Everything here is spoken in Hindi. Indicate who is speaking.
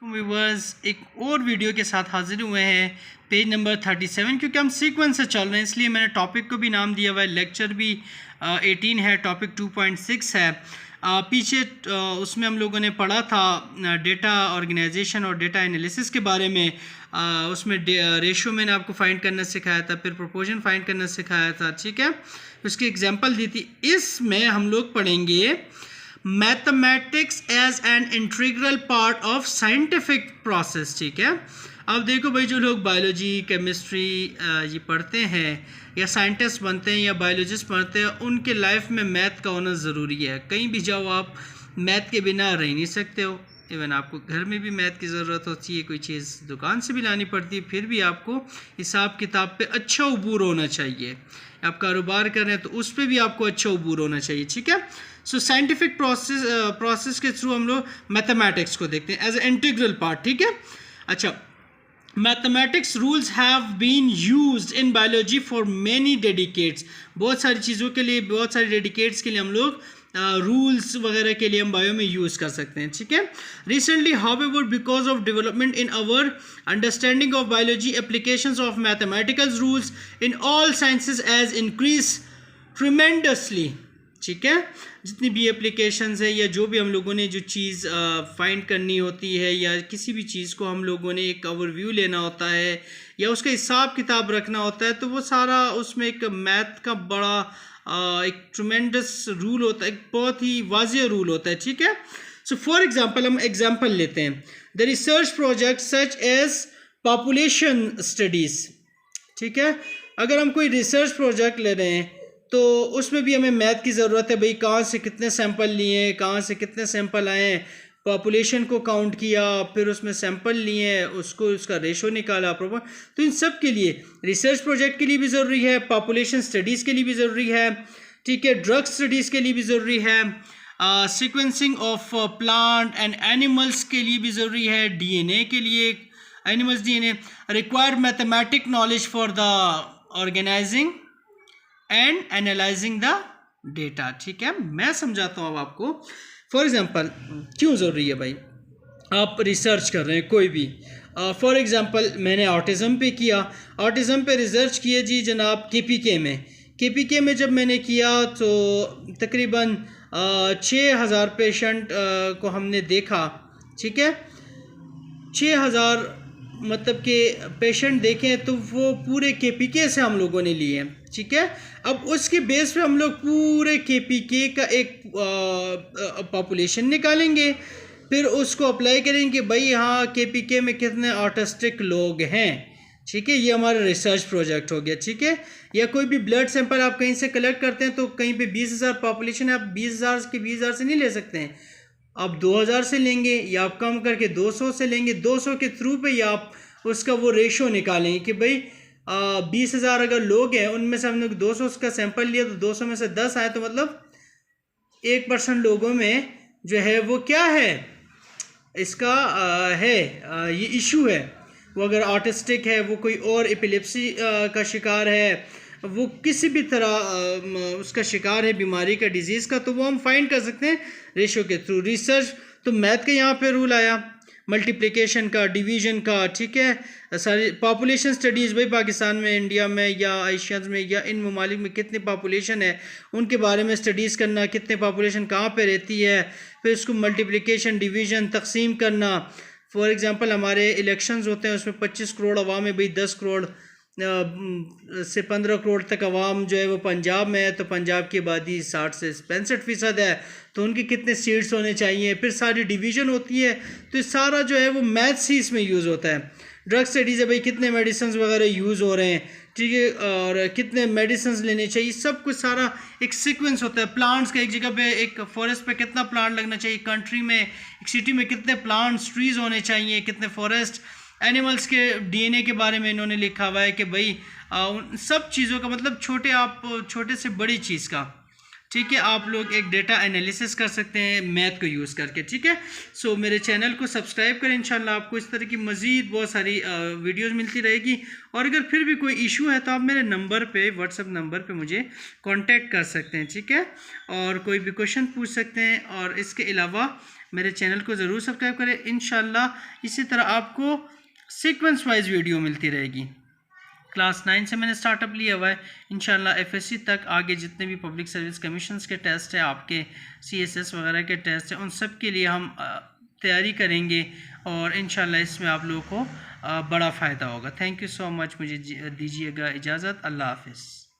Speaker 1: व्यूवर्स एक और वीडियो के साथ हाजिर हुए हैं पेज नंबर 37। क्योंकि हम सीक्वेंस से चल रहे हैं इसलिए मैंने टॉपिक को भी नाम दिया हुआ है। लेक्चर भी 18 है, टॉपिक 2.6 है। पीछे उसमें हम लोगों ने पढ़ा था डेटा ऑर्गेनाइजेशन और डेटा एनालिसिस के बारे में। उसमें रेशो मैंने आपको फाइंड करना सिखाया था, फिर प्रोपोर्शन फाइंड करना सिखाया था, ठीक है। उसकी एग्जांपल दी थी। इसमें हम लोग पढ़ेंगे mathematics as an integral part of scientific process, ठीक है। अब देखो भाई, जो लोग बायोलॉजी केमिस्ट्री ये पढ़ते हैं या साइंटिस्ट बनते हैं या बायोलॉजिस्ट बनते हैं, उनके लाइफ में मैथ का होना ज़रूरी है। कहीं भी जाओ आप मैथ के बिना रह नहीं सकते हो। इवन आपको घर में भी मैथ की ज़रूरत होती है, कोई चीज़ दुकान से भी लानी पड़ती है, फिर भी आपको हिसाब किताब पे अच्छा उबूर होना चाहिए। आप कारोबार कर रहे हैं तो उस पर भी आपको अच्छा उबूर होना चाहिए, ठीक है। सो साइंटिफिक प्रोसेस के थ्रू हम लोग मैथमेटिक्स को देखते हैं एज ए इंटीग्रल पार्ट, ठीक है। अच्छा, mathematics rules have been used in biology for many decades. बहुत सारी चीज़ों के लिए, बहुत सारी डेडिकेट्स के लिए हम लोग रूल्स वगैरह के लिए हम बायो में यूज़ कर सकते हैं, ठीक है। Recently however because of development in our understanding of biology, applications of mathematical rules in all sciences as increase tremendously, ठीक है। जितनी भी एप्लीकेशंस है या जो भी हम लोगों ने जो चीज़ फाइंड करनी होती है या किसी भी चीज़ को हम लोगों ने एक ओवरव्यू लेना होता है या उसका हिसाब किताब रखना होता है, तो वो सारा उसमें एक मैथ का बड़ा एक ट्रिमेंडस रूल होता है, एक बहुत ही वाज़ेह रूल होता है, ठीक है। सो फॉर एग्जांपल, हम एग्जांपल लेते हैं the research project such as population studies, ठीक है। अगर हम कोई रिसर्च प्रोजेक्ट ले रहे हैं तो उसमें भी हमें मैथ की ज़रूरत है। भाई कहाँ से कितने सैंपल लिए, कहाँ से कितने सैंपल आए, पॉपुलेशन को काउंट किया, फिर उसमें सैंपल लिए, उसको उसका रेशो निकाला प्रॉपर। तो इन सब के लिए रिसर्च प्रोजेक्ट के लिए भी ज़रूरी है, पॉपुलेशन स्टडीज़ के लिए भी ज़रूरी है, ठीक है, ड्रग स्टडीज़ के लिए भी ज़रूरी है, sequencing of plant and animals के लिए भी ज़रूरी है, डीएनए के लिए, animals DNA require mathematic knowledge for the organizing and analyzing the data, ठीक है। मैं समझाता हूँ अब आपको। फॉर एग्जांपल क्यों ज़रूरी है भाई, आप रिसर्च कर रहे हैं कोई भी। फॉर एग्जांपल मैंने ऑटिज़म पे किया, ऑटिज़म पे रिसर्च किए जी जनाब केपीके में। केपीके में जब मैंने किया तो तकरीबन 6000 पेशेंट को हमने देखा, ठीक है। 6000 मतलब कि पेशेंट देखें तो वो पूरे केपीके से हम लोगों ने लिए, ठीक है। अब उसके बेस पे हम लोग पूरे केपीके का एक पॉपुलेशन निकालेंगे, फिर उसको अप्लाई करेंगे भाई हाँ केपीके में कितने ऑटिस्टिक लोग हैं, ठीक है। ये हमारा रिसर्च प्रोजेक्ट हो गया, ठीक है। या कोई भी ब्लड सैंपल आप कहीं से कलेक्ट करते हैं तो कहीं पे 20,000 पॉपुलेशन है, आप 20,000 के 20,000 से नहीं ले सकते हैं, आप 2000 से लेंगे या आप कम करके 200 से लेंगे। 200 के थ्रू पे या आप उसका वो रेशो निकालेंगे कि भाई 20,000 अगर लोग हैं उनमें से हमने 200 का सैंपल लिया तो 200 में से 10 आए, तो मतलब 1% लोगों में जो है वो क्या है, इसका ये इशू है। वो अगर ऑटिस्टिक है, वो कोई और एपिलेप्सी का शिकार है, वो किसी भी तरह उसका शिकार है बीमारी का, डिजीज़ का, तो वो हम फाइंड कर सकते हैं रेशो के थ्रू। रिसर्च तो मैथ का यहाँ पे रूल आया, मल्टीप्लिकेशन का, डिवीजन का, ठीक है। सारी पॉपुलेशन स्टडीज़ भाई पाकिस्तान में, इंडिया में या एशियाज़ में या इन ममालिक में कितनी पॉपुलेशन है उनके बारे में स्टडीज़ करना, कितने पॉपुलेशन कहाँ पे रहती है, फिर उसको मल्टीप्लिकेशन, डिवीजन, तकसीम करना। फॉर एग्जांपल हमारे इलेक्शंस होते हैं, उसमें 25 करोड़ अवाम है भाई, 10 करोड़ से 15 करोड़ तक अवाम जो है वो पंजाब में है, तो पंजाब की आबादी 60 से 65% है, तो उनके कितने सीट्स होने चाहिए, फिर सारी डिवीज़न होती है। तो सारा जो है वो मैथ्स ही इसमें यूज़ होता है। ड्रग स्टडीज़ है भाई, कितने मेडिसिन वगैरह यूज़ हो रहे हैं, ठीक है, और कितने मेडिसिन लेने चाहिए, सब कुछ सारा एक सीक्वेंस होता है। प्लांट्स का एक जगह पे, एक फॉरेस्ट पे कितना प्लांट लगना चाहिए, कंट्री में, एक सिटी में कितने प्लांट्स ट्रीज़ होने चाहिए, कितने फॉरेस्ट। एनिमल्स के डीएनए के बारे में इन्होंने लिखा हुआ है कि भाई उन सब चीज़ों का मतलब छोटे से बड़ी चीज़ का, ठीक है, आप लोग एक डेटा एनालिसिस कर सकते हैं मैथ को यूज़ करके, ठीक है। सो मेरे चैनल को सब्सक्राइब करें, इंशाल्लाह आपको इस तरह की मज़ीद बहुत सारी वीडियोस मिलती रहेगी। और अगर फिर भी कोई इशू है तो आप मेरे नंबर पे, व्हाट्सएप नंबर पे मुझे कांटेक्ट कर सकते हैं, ठीक है, और कोई भी क्वेश्चन पूछ सकते हैं। और इसके अलावा मेरे चैनल को ज़रूर सब्सक्राइब करें। इंशाल्लाह इसी तरह आपको सीक्वेंस वाइज वीडियो मिलती रहेगी। क्लास 9 से मैंने स्टार्टअप लिया हुआ है। इंशाल्लाह एफएससी तक आगे जितने भी पब्लिक सर्विस कमीशंस के टेस्ट हैं, आपके सीएसएस वगैरह के टेस्ट हैं, उन सब के लिए हम तैयारी करेंगे और इंशाल्लाह इसमें आप लोगों को बड़ा फ़ायदा होगा। Thank you so much. मुझे दीजिएगा इजाज़त। अल्लाह हाफ़िज़।